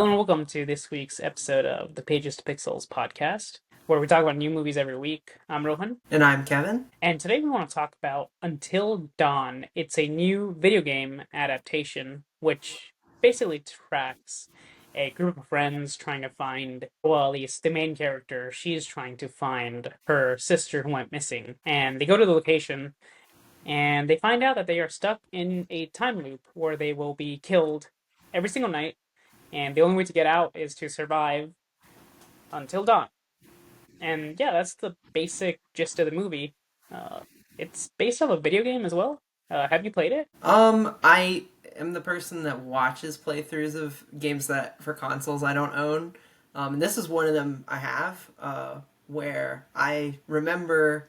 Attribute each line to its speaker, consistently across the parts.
Speaker 1: Hello and welcome to this week's episode of the Pages to Pixels podcast, where we talk about new movies every week. I'm Rohan,
Speaker 2: And I'm Kevin.
Speaker 1: and today we want to talk about Until Dawn. It's a new video game adaptation, which basically tracks a group of friends trying to find, well, at least the main character, she's trying to find her sister who went missing. And they go to the location, and they find out that they are stuck in a time loop where they will be killed every single night, and the only way to get out is to survive until dawn. And yeah, that's the basic gist of the movie. Uh, it's based off a video game as well. Have you played it?
Speaker 2: I am the person that watches playthroughs of games that for consoles I don't own. And this is one of them I have, where I remember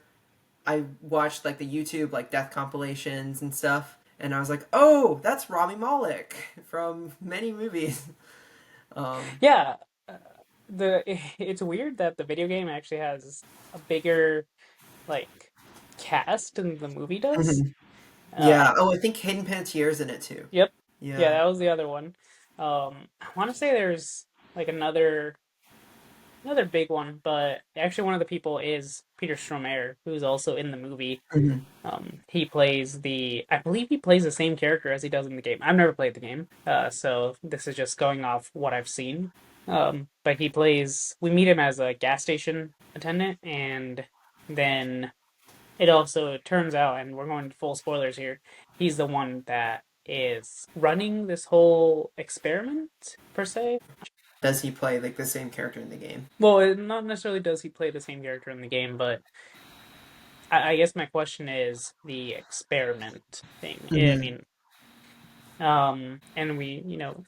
Speaker 2: I watched like the YouTube like death compilations and stuff, and I was like, oh, that's Rami Malek from many movies. Um,
Speaker 1: Yeah. Uh, the it's weird that the video game actually has a bigger like cast than the movie does.
Speaker 2: mhm. Yeah.
Speaker 1: Um,
Speaker 2: Oh, I think Hayden Panettiere's in it too.
Speaker 1: yep. Yeah,
Speaker 2: Yeah.
Speaker 1: that was the other one. I want to say there's like another big one, but actually one of the people is Peter Stormare, who's also in the movie.
Speaker 2: Mhm.
Speaker 1: He plays I believe he plays the same character as he does in the game. I've never played the game, so this is just going off what I've seen. But we meet him as a gas station attendant, and then it also turns out, and we're going to full spoilers here, he's the one that is running this whole experiment, per se.
Speaker 2: Does he play like the same character in the game?
Speaker 1: Well, not necessarily does he play the same character in the game, but I guess my question is the experiment thing. I
Speaker 2: Hmm.
Speaker 1: mean, and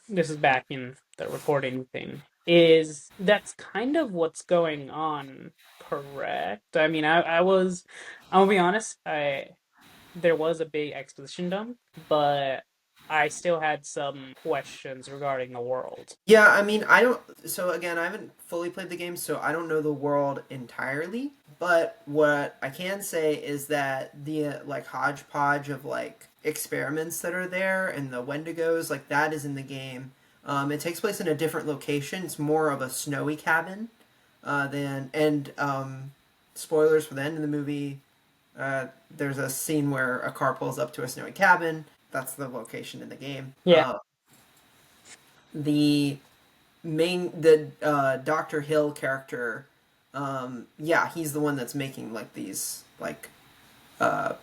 Speaker 1: this is back in the recording thing. That's kind of what's going on, correct? I mean, I'll be honest, there was a big exposition dump, but I still had some questions regarding the world.
Speaker 2: Yeah, I mean, I don't. So again, I haven't fully played the game, so I don't know the world entirely. But what I can say is that the like hodgepodge of like experiments that are there and the Wendigos, like that is in the game. It takes place in a different location. It's more of a snowy cabin than and spoilers for the end of the movie. There's a scene where a car pulls up to a snowy cabin. That's the location in the game.
Speaker 1: Yeah,
Speaker 2: The the Dr. Hill character, yeah, he's the one that's making like these like uh,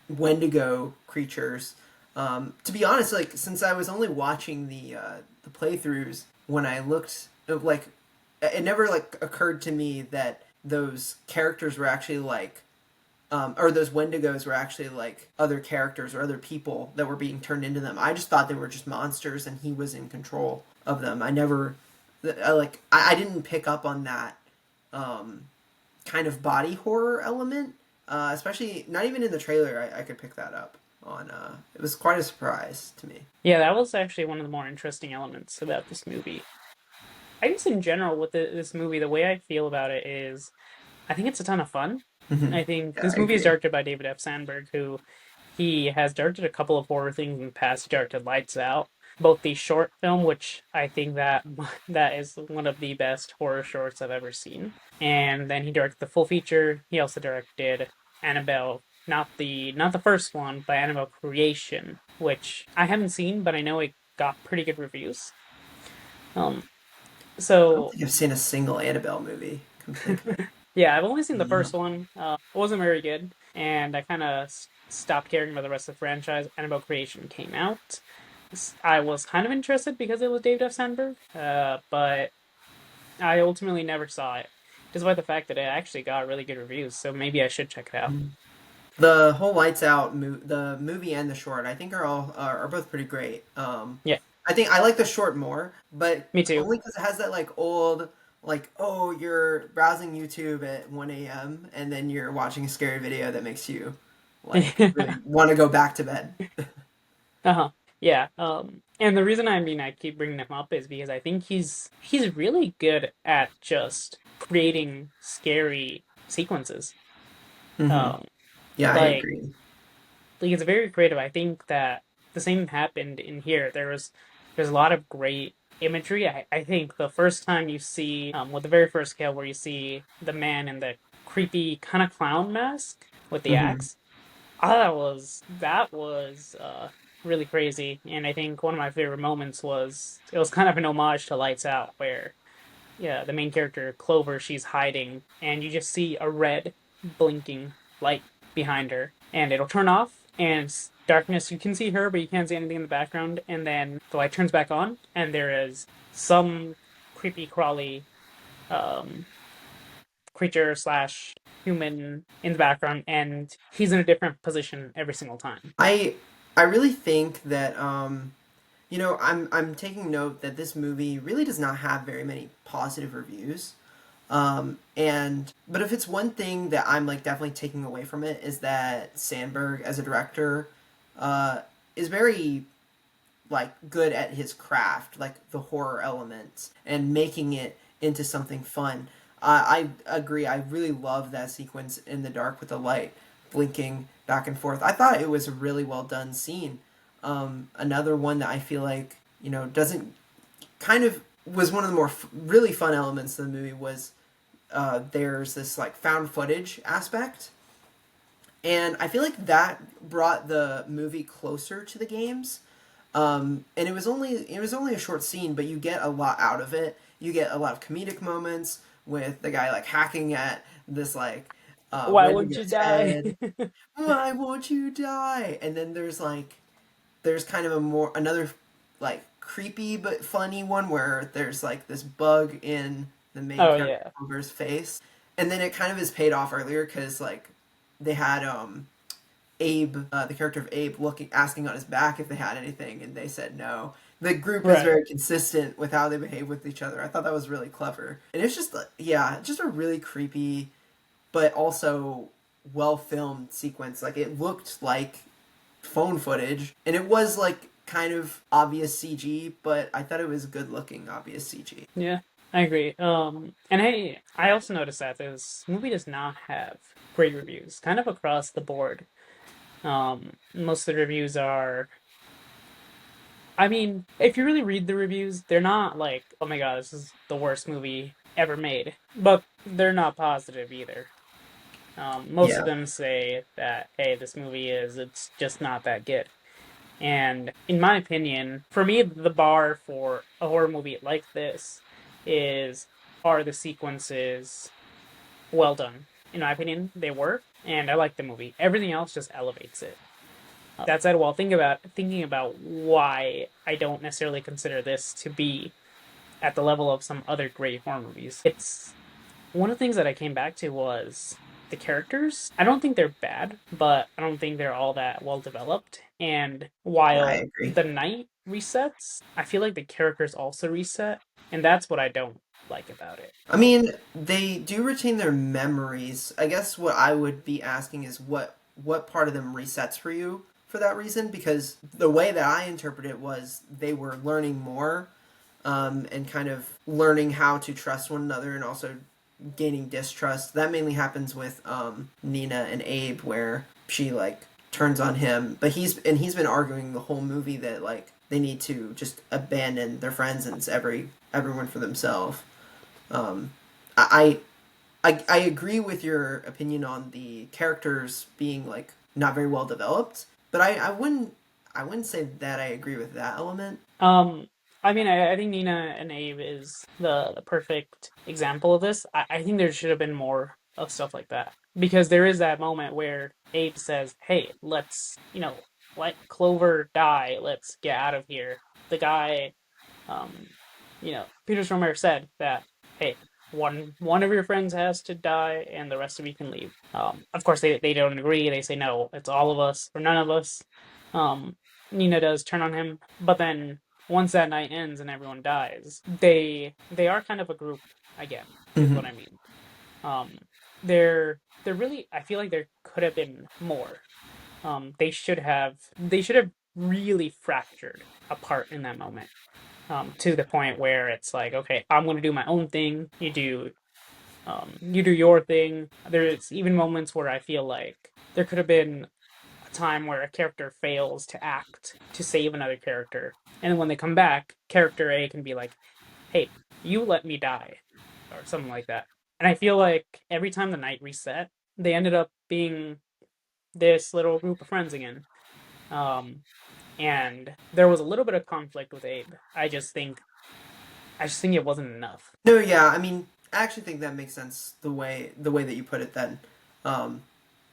Speaker 2: Wendigo creatures. To be honest, like since I was only watching the playthroughs, when I looked like it never like occurred to me that those characters were actually like or those Wendigos were actually like other characters or other people that were being turned into them. I just thought they were just monsters and he was in control of them. I didn't pick up on that um, kind of body horror element, especially not even in the trailer. I could pick that up on. It was quite a surprise to me.
Speaker 1: yeah, that was actually one of the more interesting elements about this movie. I guess in general with this movie, the way I feel about it is, I think it's a ton of fun. I think
Speaker 2: Yeah,
Speaker 1: this
Speaker 2: I
Speaker 1: movie is
Speaker 2: agree.
Speaker 1: directed by David F. Sandberg, who he has directed a couple of horror things in the past. He directed Lights Out, both the short film, which I think that that is one of the best horror shorts I've ever seen, and then he directed the full feature. He also directed Annabelle, not the first one, but Annabelle Creation, which I haven't seen, but I know it got pretty good reviews. Um,
Speaker 2: I don't
Speaker 1: so
Speaker 2: think I've seen a single Annabelle movie. Come to think of it.
Speaker 1: yeah, I've only seen the
Speaker 2: Yeah.
Speaker 1: first one. It wasn't very good, and I kind of stopped caring about the rest of the franchise. Annabelle Creation came out. I was kind of interested because it was David F. Sandberg, but I ultimately never saw it, despite the fact that it actually got really good reviews. So maybe I should check it out.
Speaker 2: The whole Lights Out, the movie and the short, I think are both pretty great.
Speaker 1: Yeah,
Speaker 2: I think I like the short more, but
Speaker 1: me too.
Speaker 2: only because it has that like old, like oh, you're browsing YouTube at 1 a.m. and then you're watching a scary video that makes you like really want to go back to bed.
Speaker 1: Uh-huh. Yeah. And the reason I keep bringing him up is because I think he's really good at just creating scary sequences.
Speaker 2: Hmm.
Speaker 1: Um,
Speaker 2: Yeah, I
Speaker 1: like
Speaker 2: agree.
Speaker 1: like it's very creative. I think that the same happened in here. There's a lot of great imagery. I think the first time you see, with the very first kill, where you see the man in the creepy kind of clown mask with the
Speaker 2: Hmm.
Speaker 1: axe, that was really crazy. And I think one of my favorite moments was it was kind of an homage to Lights Out, where yeah, the main character Clover, she's hiding, and you just see a red blinking light behind her, and it'll turn off, and it's darkness. You can see her, but you can't see anything in the background. And then the light turns back on, and there is some creepy crawly um, creature slash human in the background, and he's in a different position every single time.
Speaker 2: I I really think that I'm taking note that this movie really does not have very many positive reviews. And but if it's one thing that I'm like definitely taking away from it is that Sandberg as a director uh, is very like good at his craft, like the horror elements, and making it into something fun. I agree. I really love that sequence in the dark with the light blinking back and forth. I thought it was a really well done scene. Another one that I feel like doesn't kind of was one of the more really fun elements of the movie was there's this like found footage aspect, and I feel like that brought the movie closer to the games. And it was only a short scene, but you get a lot out of it. You get a lot of comedic moments with the guy like hacking at this like
Speaker 1: Why won't you
Speaker 2: Wendigo's
Speaker 1: die?
Speaker 2: head. Why won't you die? And then there's kind of a more another like creepy but funny one where there's like this bug in the main
Speaker 1: Oh
Speaker 2: character
Speaker 1: yeah,
Speaker 2: Clover's face, and then it kind of is paid off earlier because like they had Abe, the character of Abe, looking asking on his back if they had anything, and they said no. The group is
Speaker 1: right.
Speaker 2: very consistent with how they behave with each other. I thought that was really clever, and it's just yeah, just a really creepy but also well filmed sequence. Like it looked like phone footage, and it was like kind of obvious CG, but I thought it was good looking obvious CG.
Speaker 1: Yeah, I agree. And I also noticed that this movie does not have great reviews, kind of across the board. Most of the reviews are, I mean, if you really read the reviews, they're not like, oh my God, this is the worst movie ever made, but they're not positive either. Most of
Speaker 2: Yeah.
Speaker 1: them say that, hey, this movie it's just not that good. And in my opinion, for me, the bar for a horror movie like this is are the sequences well done. In my opinion, they were, and I like the movie. Everything else just elevates it. That said, while thinking about why I don't necessarily consider this to be at the level of some other great horror movies, it's one of the things that I came back to was the characters. I don't think they're bad, but I don't think they're all that well developed. And
Speaker 2: Yeah, I
Speaker 1: while
Speaker 2: agree.
Speaker 1: the night resets, I feel like the characters also reset, and that's what I don't like about it.
Speaker 2: I mean, they do retain their memories. I guess what I would be asking is what part of them resets for you for that reason, because the way that I interpret it was they were learning more, and kind of learning how to trust one another and also gaining distrust. That mainly happens with Nina and Abe, where she like turns on him, but he's been arguing the whole movie that like they need to just abandon their friends and it's everyone for themselves. Um, I, I agree with your opinion on the characters being like not very well developed, but I wouldn't say that I agree with that element.
Speaker 1: Um, I mean, I think Nina and Abe is the perfect example of this. I think there should have been more of stuff like that because there is that moment where Abe says, "Hey, let Clover die. Let's get out of here." The guy, um, Peter Stormare said that, "Hey, one of your friends has to die, and the rest of you can leave." Of course, they don't agree. They say, "No, it's all of us or none of us." Um, Nina does turn on him, but then once that night ends and everyone dies, they are kind of a group again, is
Speaker 2: Hmm.
Speaker 1: what I mean. Um, they're really, I feel like there could have been more. They should have really fractured apart in that moment. To the point where it's like, okay, I'm gonna do my own thing. You do your thing. There's even moments where I feel like there could have been time where a character fails to act to save another character. And then when they come back, character A can be like, hey, you let me die, or something like that. And I feel like every time the night reset, they ended up being this little group of friends again. Um, and there was a little bit of conflict with Abe. I just think it wasn't enough.
Speaker 2: No, yeah, I mean, I actually think that makes sense the way that you put it. Then, um,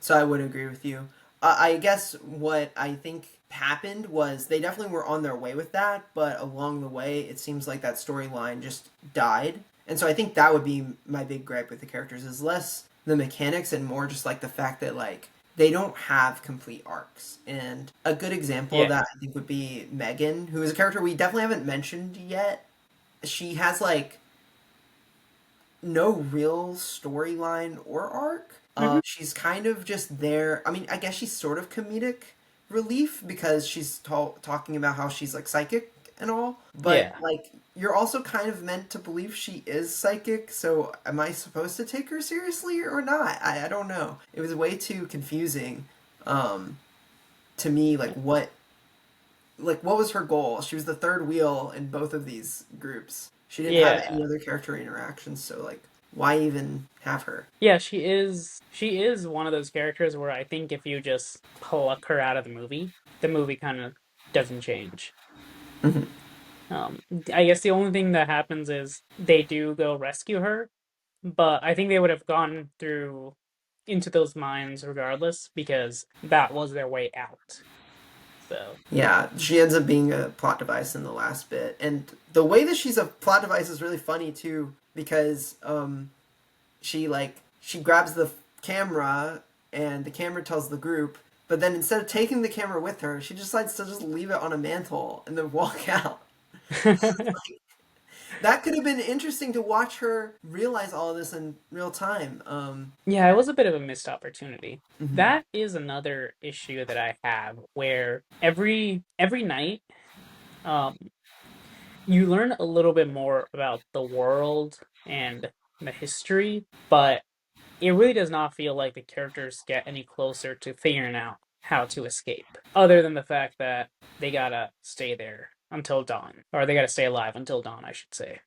Speaker 2: so I would agree with you. I guess what I think happened was they definitely were on their way with that, but along the way, it seems like that storyline just died. And so I think that would be my big gripe with the characters is less the mechanics and more just like the fact that like they don't have complete arcs. And a good example of
Speaker 1: Yeah.
Speaker 2: that I think would be Megan, who is a character we definitely haven't mentioned yet. She has like no real storyline or arc.
Speaker 1: Hmm.
Speaker 2: She's kind of just there. I mean, I guess she's sort of comedic relief because she's talking about how she's like psychic and all. But
Speaker 1: Yeah.
Speaker 2: like, you're also kind of meant to believe she is psychic. So, am I supposed to take her seriously or not? I don't know. It was way too confusing um, to me. Like what was her goal? She was the third wheel in both of these groups. She didn't have any
Speaker 1: Yeah.
Speaker 2: other character interactions, so like why even have her?
Speaker 1: Yeah, she is one of those characters where I think if you just pluck her out of the movie kind of doesn't change.
Speaker 2: Mhm.
Speaker 1: I guess the only thing that happens is they do go rescue her, but I think they would have gone through into those mines regardless because that was their way out. So,
Speaker 2: Yeah, she ends up being a plot device in the last bit, and the way that she's a plot device is really funny too because she grabs the camera and the camera tells the group, but then instead of taking the camera with her, she decides to just leave it on a mantle and then walk out. That could have been interesting to watch her realize all of this in real time.
Speaker 1: yeah, it was a bit of a missed opportunity.
Speaker 2: Mhm.
Speaker 1: That is another issue that I have where every night um you learn a little bit more about the world and the history, but it really does not feel like the characters get any closer to figuring out how to escape, other than the fact that they gotta stay there until dawn, or they gotta stay alive until dawn, I should say.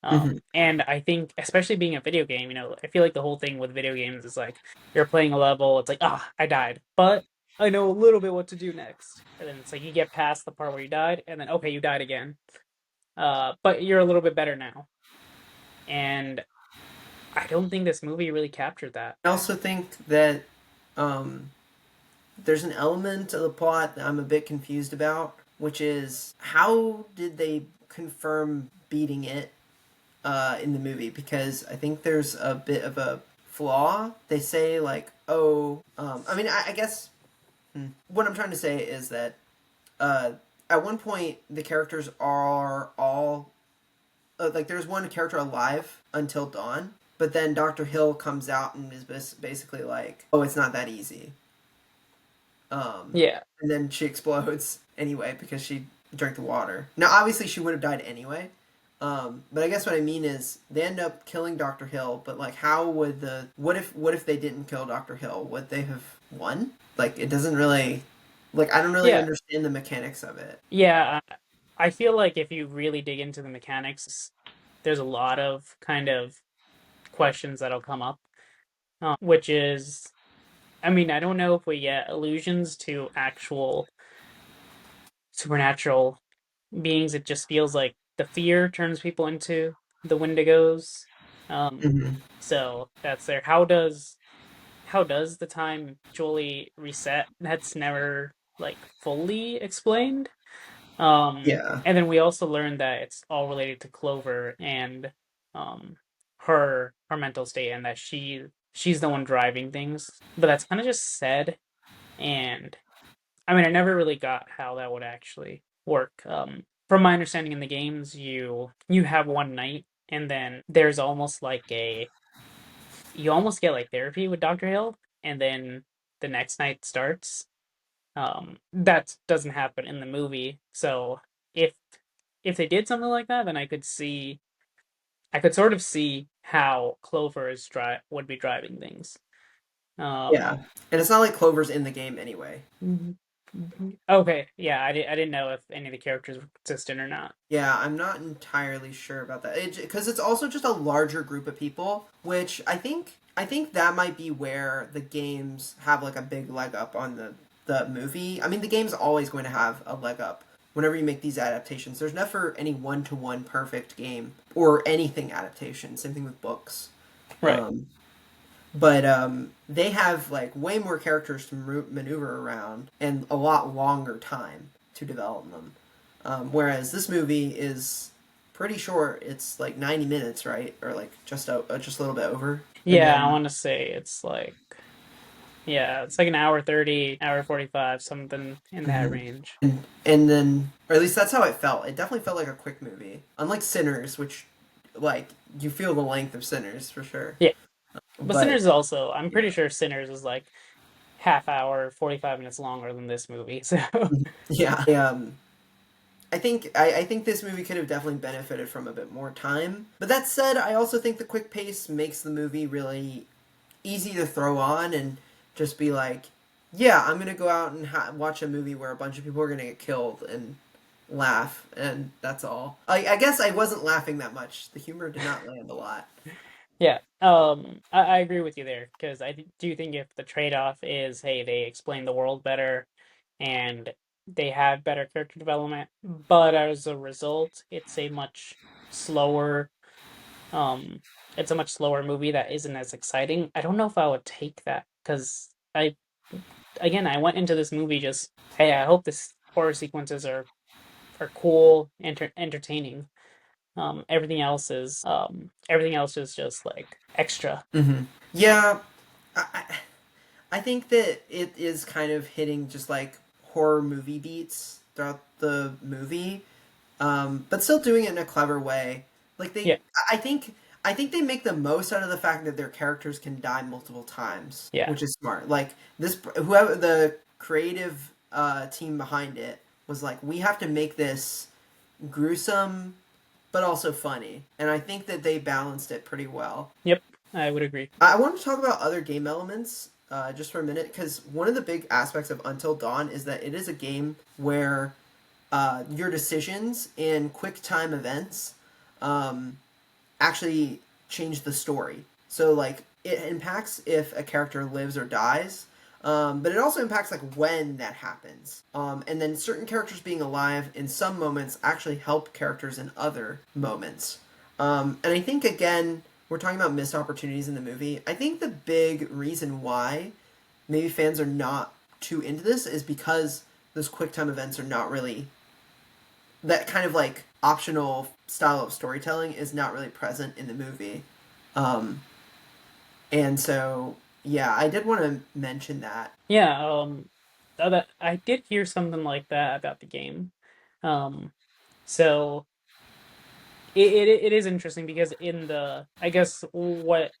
Speaker 2: Mhm.
Speaker 1: And I think, especially being a video game, I feel like the whole thing with video games is like you're playing a level, it's like, ah, I died, but I know a little bit what to do next. And then it's like you get past the part where you died, and then okay, you died again. But you're a little bit better now. And I don't think this movie really captured that.
Speaker 2: I also think that um, there's an element of the plot that I'm a bit confused about, which is how did they confirm beating it in the movie? Because I think there's a bit of a flaw. They say like, oh, I mean, I guess what I'm trying to say is that uh, at one point the characters are all like there's one character alive until dawn, but then Dr. Hill comes out and is basically like, "Oh, it's not that easy."
Speaker 1: Yeah.
Speaker 2: And then she explodes anyway because she drank the water. Now, obviously, she would have died anyway. But I guess what I mean is they end up killing Dr. Hill, but like, how would the what if they didn't kill Dr. Hill? Would they have won? Like, it doesn't really like I don't really
Speaker 1: Yeah.
Speaker 2: understand the mechanics of it.
Speaker 1: Yeah. I feel like if you really dig into the mechanics, there's a lot of kind of questions that'll come up, which is, I mean, I don't know if we get allusions to actual supernatural beings. It just feels like the fear turns people into the Wendigos.
Speaker 2: Hmm.
Speaker 1: So that's there. How does the time actually reset? That's never like fully explained.
Speaker 2: Yeah,
Speaker 1: And then we also learned that it's all related to Clover and um her mental state and that she's the one driving things. But that's kind of just said, and I mean I never really got how that would actually work. From my understanding in the games, you have one night and then there's almost like a you almost get like therapy with Dr. Hill and then the next night starts. That doesn't happen in the movie. So if if they did something like that, then I could sort of see how Clover is would be driving things.
Speaker 2: Yeah,
Speaker 1: Um,
Speaker 2: and it's not like Clover's in the game anyway.
Speaker 1: mhm, okay, yeah, I didn't know if any of the characters were consistent or not.
Speaker 2: Yeah, I'm not entirely sure about that because it's also just a larger group of people, which I think that might be where the games have like a big leg up on the movie. I mean, the game's always going to have a leg up whenever you make these adaptations. There's never any one to one perfect game or anything adaptation. Same thing with books.
Speaker 1: Right.
Speaker 2: Um, but they have like way more characters to maneuver around and a lot longer time to develop them. Whereas this movie is pretty short. It's like 90 minutes, right? Or like just a little bit over. And
Speaker 1: Yeah, I
Speaker 2: then
Speaker 1: want to say it's like, yeah, it's like an hour 30, hour 45, something in that
Speaker 2: mhm.
Speaker 1: range.
Speaker 2: and then or at least that's how it felt. It definitely felt like a quick movie. Unlike Sinners, which like you feel the length of Sinners for sure.
Speaker 1: Yeah. But
Speaker 2: But
Speaker 1: Sinners is also, I'm pretty
Speaker 2: yeah.
Speaker 1: sure Sinners is like half hour, 45 minutes longer than this movie. So,
Speaker 2: Yeah. I think this movie could have definitely benefited from a bit more time. But that said, I also think the quick pace makes the movie really easy to throw on and just be like, yeah, I'm gonna go out and watch a movie where a bunch of people are gonna get killed and laugh, and that's all. I guess I wasn't laughing that much. The humor did not land a lot.
Speaker 1: yeah, I agree with you there because do think if the trade-off is, hey, they explain the world better and they have better character development, but as a result, slower, um, it's a much slower movie that isn't as exciting. I don't know if I would take that because again, I went into this movie just, hey, I hope this horror sequences are cool, entertaining. Everything else is just like extra.
Speaker 2: Mm-hmm. Yeah, I think that it is kind of hitting just like horror movie beats throughout the movie, but still doing it in a clever way. Like
Speaker 1: Yeah,
Speaker 2: I think, I think they make the most out of the fact that their characters can die multiple times,
Speaker 1: yeah,
Speaker 2: which is smart. Like this, whoever the creative team behind it was like, we have to make this gruesome but also funny, and I think that they balanced it pretty well.
Speaker 1: yep, I would agree.
Speaker 2: I want to talk about other game elements just for a minute because one of the big aspects of Until Dawn is that it is a game where your decisions and quick time events um, actually change the story. So like it impacts if a character lives or dies, but it also impacts like when that happens. And then certain characters being alive in some moments actually help characters in other moments. And I think again we're talking about missed opportunities in the movie. I think the big reason why maybe fans are not too into this is because those quick time events are not really that kind of like optional style of storytelling is not really present in the movie. Um, and so, yeah, I did want to mention that.
Speaker 1: Yeah, that I did hear something like that about the game. Um, so it is interesting because in the I guess what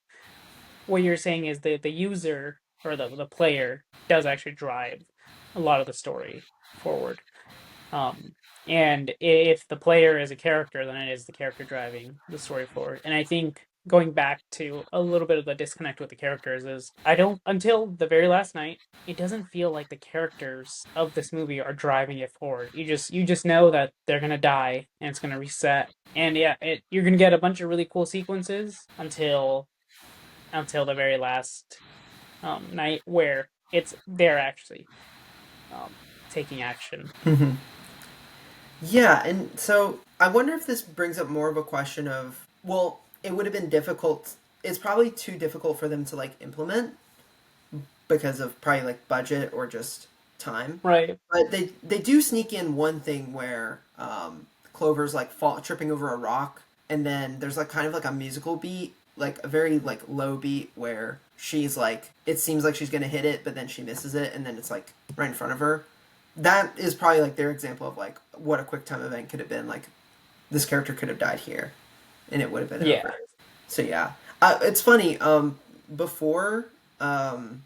Speaker 1: you're saying is the user or the player does actually drive a lot of the story forward. Um, and if the player is a character, then it is the character driving the story forward. And I think going back to a little bit of the disconnect with the characters is I don't until the very last night, it doesn't feel like the characters of this movie are driving it forward. You just know that they're gonna die and it's gonna reset. And yeah, you're gonna get a bunch of really cool sequences until the very last night where they're actually um, taking action.
Speaker 2: Yeah, and so I wonder if this brings up more of a question of, well, it would have been difficult. It's probably too difficult for them to like implement because of probably like budget or just time.
Speaker 1: Right.
Speaker 2: But they do sneak in one thing where Clover's like tripping over a rock, and then there's like kind of like a musical beat, like a very like low beat where she's like it seems like she's gonna hit it, but then she misses it, and then it's like right in front of her. That is probably like their example of like what a quick time event could have been. Like this character could have died here, and it would have been
Speaker 1: Yeah.
Speaker 2: over. So yeah, it's funny. Before um,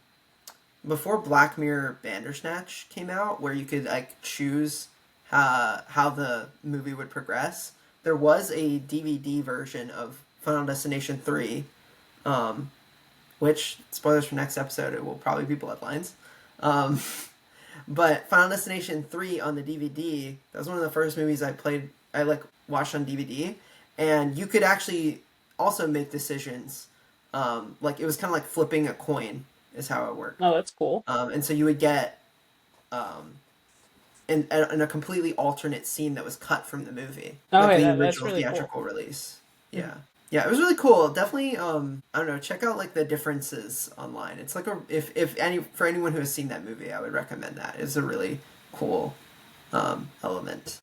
Speaker 2: before Black Mirror Bandersnatch came out, where you could like choose how the movie would progress, there was a DVD version of Final Destination 3, um, which spoilers for next episode, it will probably be Bloodlines. Um, but Final Destination 3 on the DVD, that was one of the first movies I played, I like watched on DVD. And you could actually also make decisions. Like it was kind of like flipping a coin, is how it worked.
Speaker 1: Oh, that's cool.
Speaker 2: And so you would get um, in a completely alternate scene that was cut from the movie,
Speaker 1: Oh,
Speaker 2: like
Speaker 1: hey,
Speaker 2: the
Speaker 1: that's
Speaker 2: original
Speaker 1: really cool.
Speaker 2: theatrical release.
Speaker 1: Mhm.
Speaker 2: Yeah, yeah, it was really cool. Definitely, I don't know. Check out like the differences online. It's like a if any for anyone who has seen that movie, I would recommend that. It's a really cool element.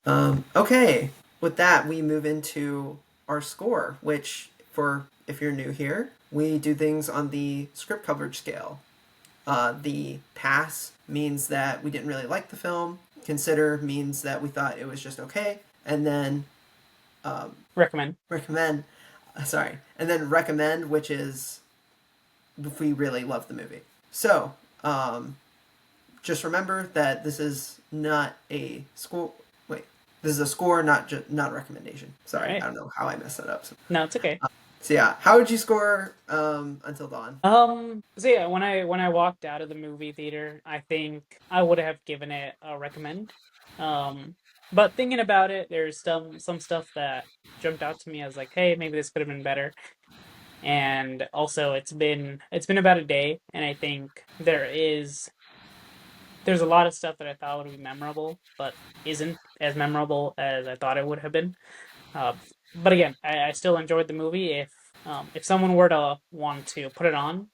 Speaker 2: Okay, with that, we move into our score, which for if you're new here, we do things on the script coverage scale. The pass means that we didn't really like the film. Consider means that we thought it was just okay. And then
Speaker 1: Recommend.
Speaker 2: recommend, sorry. And then recommend, which is if we really love the movie. So, just remember that this is not a score. Wait, this is a score, not a recommendation.
Speaker 1: All
Speaker 2: Sorry, I
Speaker 1: right.
Speaker 2: don't know how I messed that up.
Speaker 1: No, it's okay.
Speaker 2: So yeah, how would you score Until Dawn?
Speaker 1: So yeah, when I walked out of the movie theater, I think I would have given it a recommend. Um, but thinking about it, there's some stuff that jumped out to me as like, hey, maybe this could have been better. And also, it's been about a day, and I think there's a lot of stuff that I thought would be memorable, but isn't as memorable as I thought it would have been. Uh, but again, I still enjoyed the movie. If someone were to want to put it on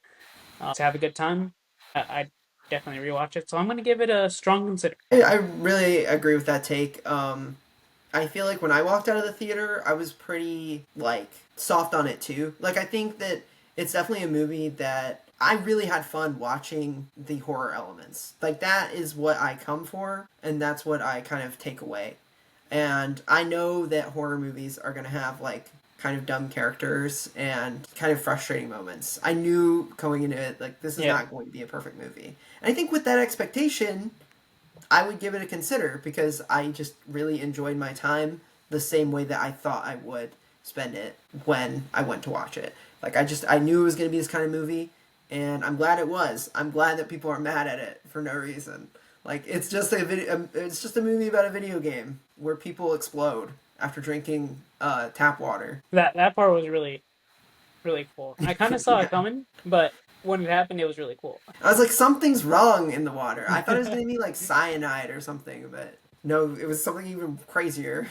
Speaker 1: to have a good time, I'd definitely rewatch it. So I'm gonna give it a strong consider.
Speaker 2: I really agree with that take. I feel like when I walked out of the theater, I was pretty like soft on it too. Like I think that it's definitely a movie that I really had fun watching the horror elements. Like that is what I come for and that's what I kind of take away. And I know that horror movies are going to have like kind of dumb characters and kind of frustrating moments. I knew going into it like this is
Speaker 1: Yeah,
Speaker 2: not going to be a perfect movie. And I think with that expectation, I would give it a consider because I just really enjoyed my time the same way that I thought I would spend it when I went to watch it. Like I knew it was going to be this kind of movie and I'm glad it was. I'm glad that people are mad at it for no reason. Like it's just a movie about a video game where people explode after drinking tap water.
Speaker 1: that part was really cool. I kind of saw it
Speaker 2: Yeah.
Speaker 1: coming, but when it happened, it was really cool.
Speaker 2: I was like something's wrong in the water. I thought it was going to be like cyanide or something, but no, it was something even crazier.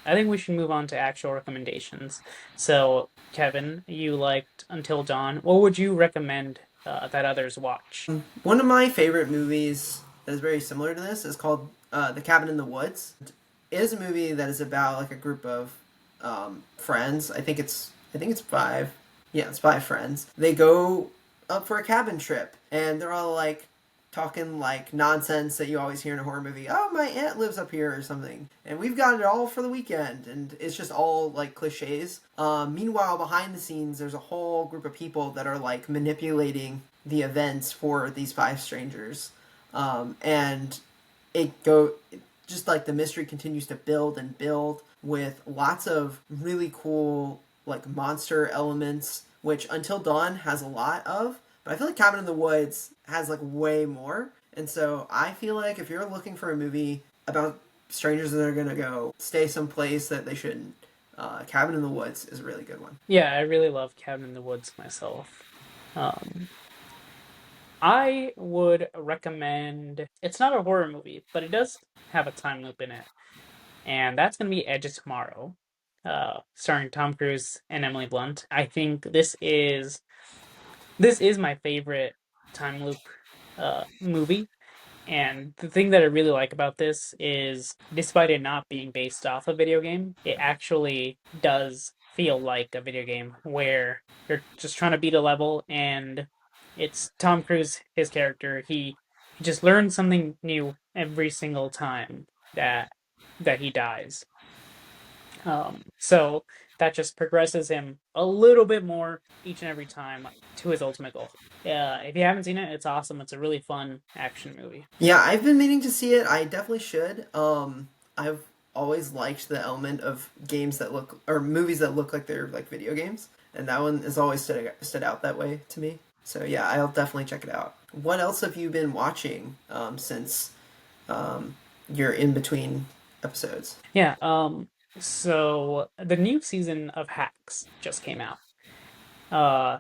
Speaker 1: I think we should move on to actual recommendations. So, Kevin, you liked Until Dawn. What would you recommend that others watch?
Speaker 2: One of my favorite movies that is very similar to this is called The Cabin in the Woods. It is a movie that is about like a group of friends. I think it's five. Yeah, it's five friends. They go up for a cabin trip, and they're all like talking like nonsense that you always hear in a horror movie. Oh, my aunt lives up here or something, and we've got it all for the weekend, and it's just all like cliches. Meanwhile, behind the scenes, there's a whole group of people that are like manipulating the events for these five strangers, and just like the mystery continues to build and build with lots of really cool like monster elements, which Until Dawn has a lot of, but I feel like Cabin in the Woods has like way more. And so I feel like if you're looking for a movie about strangers that are gonna go stay someplace that they shouldn't, Cabin in the Woods is a really good one.
Speaker 1: Yeah, I really love Cabin in the Woods myself. Um, I would recommend. It's not a horror movie, but it does have a time loop in it, and that's going to be Edge of Tomorrow, starring Tom Cruise and Emily Blunt. I think this is my favorite time loop movie. And the thing that I really like about this is, despite it not being based off a video game, it actually does feel like a video game where you're just trying to beat a level, and it's Tom Cruise, his character. He just learns something new every single time that he dies. So that just progresses him a little bit more each and every time to his ultimate goal. Yeah, if you haven't seen it, it's awesome. It's a really fun action movie.
Speaker 2: Yeah, I've been meaning to see it. I definitely should. I've always liked the element of games that look or movies that look like they're like video games, and that one has always stood out that way to me. So yeah, I'll definitely check it out. What else have you been watching since um, you're in between episodes?
Speaker 1: Yeah, so the new season of Hacks just came out. Uh,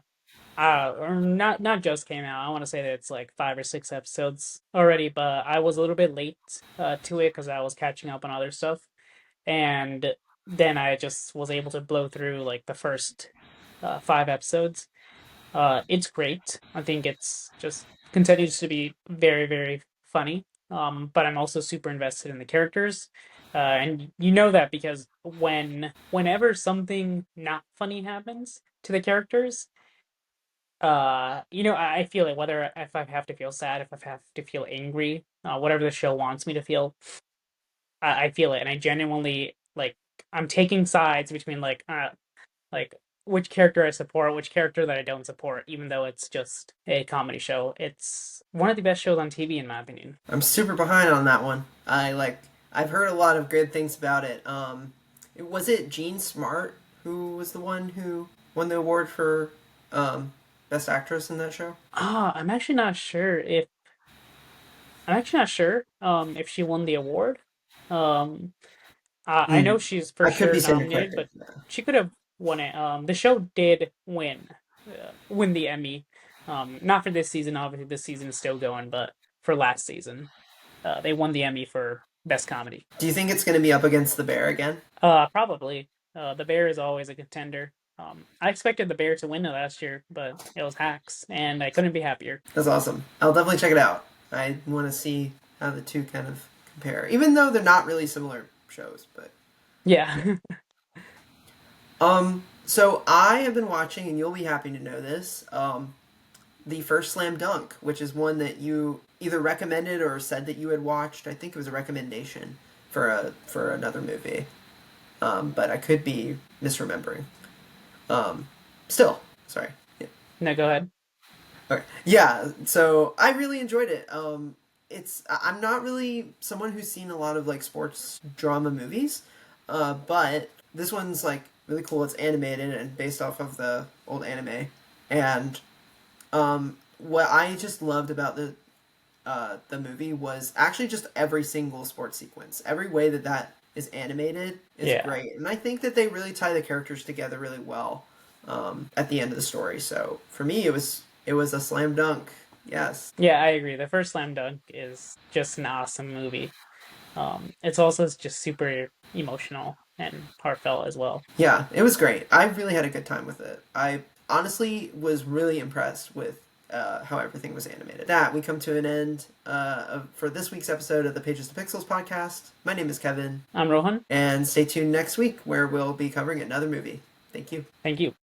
Speaker 1: or not just came out. I want to say that it's like 5 or 6 episodes already, but I was a little bit late to it because I was catching up on other stuff, and then I just was able to blow through like the first 5 episodes. It's great. I think it's just continues to be very, very funny. But I'm also super invested in the characters. And you know that because whenever something not funny happens to the characters, I feel it, whether if I have to feel sad, if I have to feel angry, whatever the show wants me to feel, I feel it. And I genuinely like I'm taking sides between like which character I support, which character that I don't support, even though it's just a comedy show. It's one of the best shows on TV, in my opinion.
Speaker 2: I'm super behind on that one. I've heard a lot of good things about it. Was it Jean Smart who was the one who won the award for um, best actress in that show?
Speaker 1: I'm actually not sure if if she won the award. Um, I know
Speaker 2: Mm,
Speaker 1: she's for
Speaker 2: I could be
Speaker 1: sure
Speaker 2: saying it
Speaker 1: nominated,
Speaker 2: correctly.
Speaker 1: but she could have won it. The show did win the Emmy. Not for this season. Obviously, this season is still going, but for last season, they won the Emmy for best comedy.
Speaker 2: Do you think it's going to be up against the Bear again?
Speaker 1: Probably. The Bear is always a contender. I expected the Bear to win it last year, but it was Hacks, and I couldn't be happier.
Speaker 2: That's awesome. I'll definitely check it out. I want to see how the two kind of compare, even though they're not really similar shows. But
Speaker 1: Yeah.
Speaker 2: so I have been watching, and you'll be happy to know this. The first Slam Dunk, which is one that you either recommended or said that you had watched. I think it was a recommendation for another movie, but I could be misremembering. Still, sorry. Yeah.
Speaker 1: No, go ahead.
Speaker 2: Okay. Yeah, so I really enjoyed it. I'm not really someone who's seen a lot of like sports drama movies, but this one's like really cool. It's animated and based off of the old anime, and what I just loved about the movie was actually just every single sports sequence. Every way that is animated is
Speaker 1: Yeah.
Speaker 2: great, and I think that they really tie the characters together really well at the end of the story. So for me, it was a slam dunk. Yes.
Speaker 1: Yeah, I agree. The first Slam Dunk is just an awesome movie. It's also just super emotional and heartfelt as well.
Speaker 2: Yeah, it was great. I really had a good time with it. I honestly was really impressed with how everything was animated. That we come to an end for this week's episode of the Pages to Pixels podcast. My name is Kevin,
Speaker 1: I'm Rohan.
Speaker 2: and stay tuned next week where we'll be covering another movie. Thank you.
Speaker 1: Thank you.